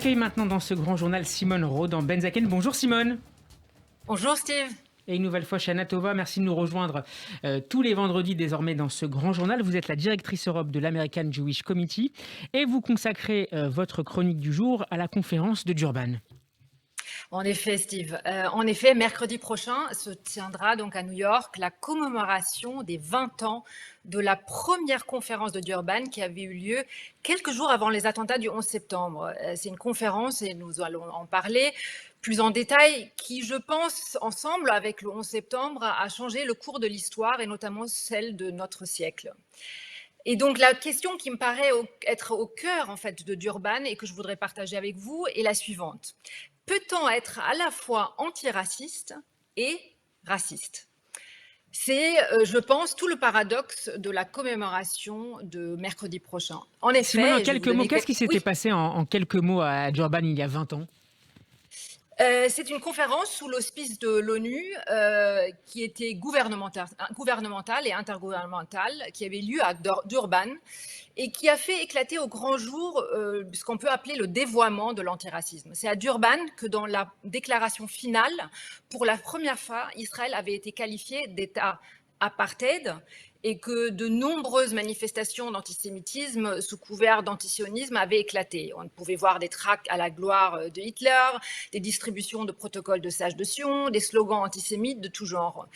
Accueille maintenant dans ce grand journal Simone Rodan-Benzaken. Bonjour Simone. Bonjour Steve. Et une nouvelle fois, Shana Tova, merci de nous rejoindre tous les vendredis désormais dans ce grand journal. Vous êtes la directrice Europe de l'American Jewish Committee et vous consacrez votre chronique du jour à la conférence de Durban. En effet, Steve. En effet, mercredi prochain se tiendra donc à New York la commémoration des 20 ans de la première conférence de Durban qui avait eu lieu quelques jours avant les attentats du 11 septembre. C'est une conférence, et nous allons en parler plus en détail, qui, je pense, ensemble avec le 11 septembre, a changé le cours de l'histoire et notamment celle de notre siècle. Et donc la question qui me paraît être au cœur en fait de Durban et que je voudrais partager avec vous est la suivante. Peut-on être à la fois antiraciste et raciste ? C'est, je pense, tout le paradoxe de la commémoration de mercredi prochain. En effet, Simone, en quelques mots, qu'est-ce qui s'était passé en quelques mots à Durban il y a 20 ans ? C'est une conférence sous l'auspice de l'ONU qui était gouvernementale et intergouvernementale, qui avait lieu à Durban et qui a fait éclater au grand jour ce qu'on peut appeler le dévoiement de l'antiracisme. C'est à Durban que dans la déclaration finale, pour la première fois, Israël avait été qualifié d'État apartheid et que de nombreuses manifestations d'antisémitisme sous couvert d'antisionisme avaient éclaté. On pouvait voir des tracts à la gloire de Hitler, des distributions de protocoles de Sage de Sion, des slogans antisémites de tout genre.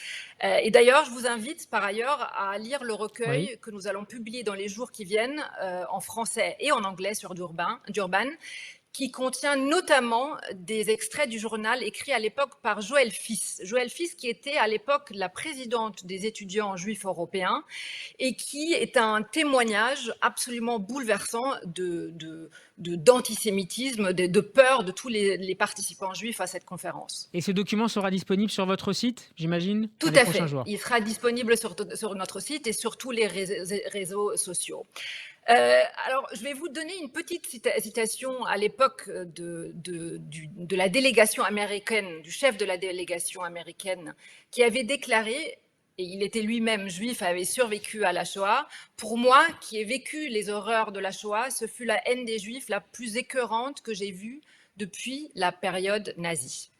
Et d'ailleurs, je vous invite par ailleurs à lire le recueil que nous allons publier dans les jours qui viennent en français et en anglais sur Durban, qui contient notamment des extraits du journal écrit à l'époque par Joëlle Fils. Joëlle Fils qui était à l'époque la présidente des étudiants juifs européens et qui est un témoignage absolument bouleversant d'antisémitisme, de peur de tous les participants juifs à cette conférence. Et ce document sera disponible sur votre site, j'imagine, Tout dans les à prochains fait. jours. Il sera disponible sur notre site et sur tous les réseaux sociaux. Alors, je vais vous donner une petite citation à l'époque de la délégation américaine, du chef de la délégation américaine, qui avait déclaré, et il était lui-même juif, avait survécu à la Shoah, pour moi, qui ai vécu les horreurs de la Shoah, ce fut la haine des juifs la plus écœurante que j'ai vue depuis la période nazie.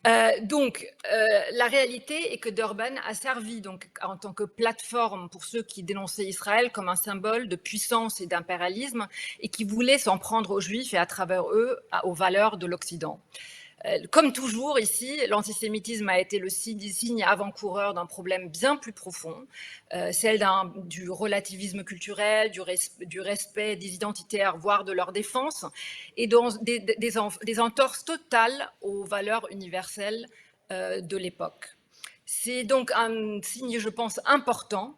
La réalité est que Durban a servi donc, en tant que plateforme pour ceux qui dénonçaient Israël comme un symbole de puissance et d'impérialisme et qui voulaient s'en prendre aux Juifs et à travers eux aux valeurs de l'Occident. Comme toujours ici, l'antisémitisme a été le signe avant-coureur d'un problème bien plus profond, celle du relativisme culturel, du respect des identitaires, voire de leur défense, et des entorses totales aux valeurs universelles de l'époque. C'est donc un signe, je pense, important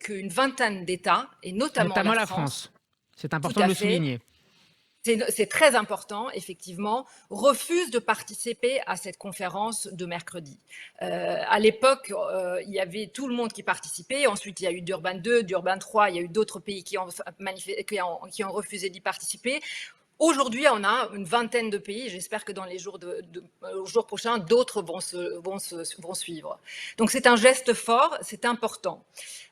qu'une vingtaine d'États, et notamment la France, c'est important de le souligner. C'est très important, effectivement, refuse de participer à cette conférence de mercredi. À l'époque, il y avait tout le monde qui participait. Ensuite, il y a eu Durban 2, Durban 3. Il y a eu d'autres pays qui ont refusé d'y participer. Aujourd'hui, on a une vingtaine de pays. J'espère que dans les jours prochains, d'autres vont suivre. Donc, c'est un geste fort, c'est important.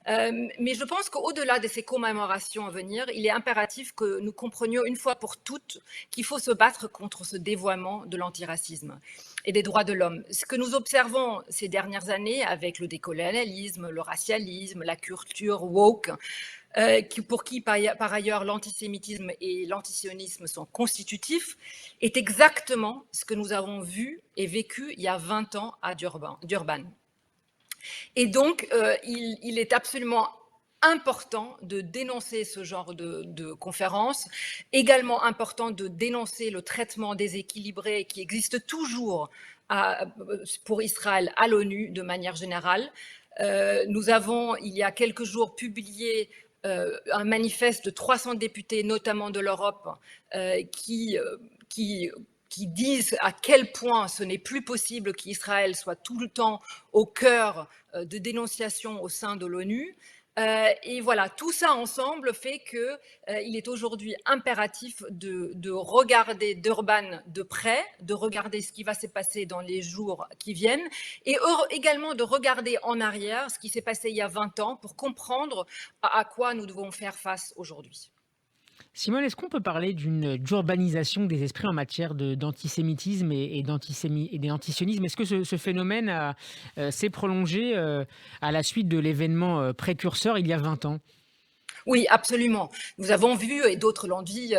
Mais je pense qu'au-delà de ces commémorations à venir, il est impératif que nous comprenions une fois pour toutes qu'il faut se battre contre ce dévoiement de l'antiracisme et des droits de l'homme. Ce que nous observons ces dernières années avec le décolonialisme, le racialisme, la culture woke, pour qui par ailleurs l'antisémitisme et l'antisionisme sont constitutifs, est exactement ce que nous avons vu et vécu il y a 20 ans à Durban. Et donc, il est absolument important de dénoncer ce genre de conférences, également important de dénoncer le traitement déséquilibré qui existe toujours pour Israël à l'ONU de manière générale. Nous avons, il y a quelques jours, publié un manifeste de 300 députés, notamment de l'Europe, qui disent à quel point ce n'est plus possible qu'Israël soit tout le temps au cœur de dénonciations au sein de l'ONU. Et voilà, tout ça ensemble fait qu'il est aujourd'hui impératif de regarder Durban de près, de regarder ce qui va se passer dans les jours qui viennent et également de regarder en arrière ce qui s'est passé il y a 20 ans pour comprendre à quoi nous devons faire face aujourd'hui. Simone, est-ce qu'on peut parler d'urbanisation des esprits en matière d'antisémitisme et d'antisionisme? Est-ce que ce phénomène s'est prolongé à la suite de l'événement précurseur il y a 20 ans? Oui, absolument. Nous avons vu, et d'autres l'ont dit,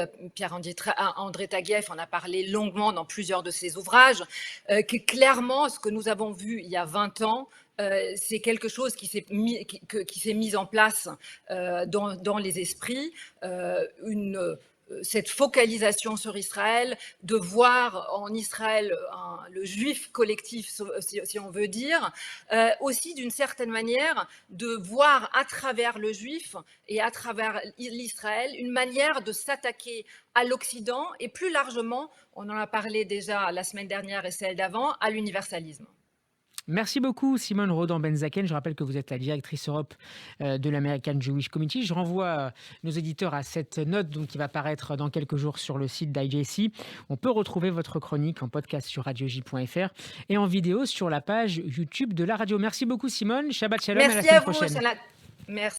André Taguieff en a parlé longuement dans plusieurs de ses ouvrages, que clairement, ce que nous avons vu il y a 20 ans, c'est quelque chose qui s'est mis en place dans les esprits, cette focalisation sur Israël, de voir en Israël le juif collectif, si on veut dire, aussi d'une certaine manière de voir à travers le juif et à travers l'Israël une manière de s'attaquer à l'Occident et plus largement, on en a parlé déjà la semaine dernière et celle d'avant, à l'universalisme. Merci beaucoup, Simone Rodan-Benzaken. Je rappelle que vous êtes la directrice Europe de l'American Jewish Committee. Je renvoie nos éditeurs à cette note donc, qui va paraître dans quelques jours sur le site d'IJC. On peut retrouver votre chronique en podcast sur radioj.fr et en vidéo sur la page YouTube de la radio. Merci beaucoup, Simone. Shabbat Shalom, à la Merci à semaine vous. prochaine. Merci.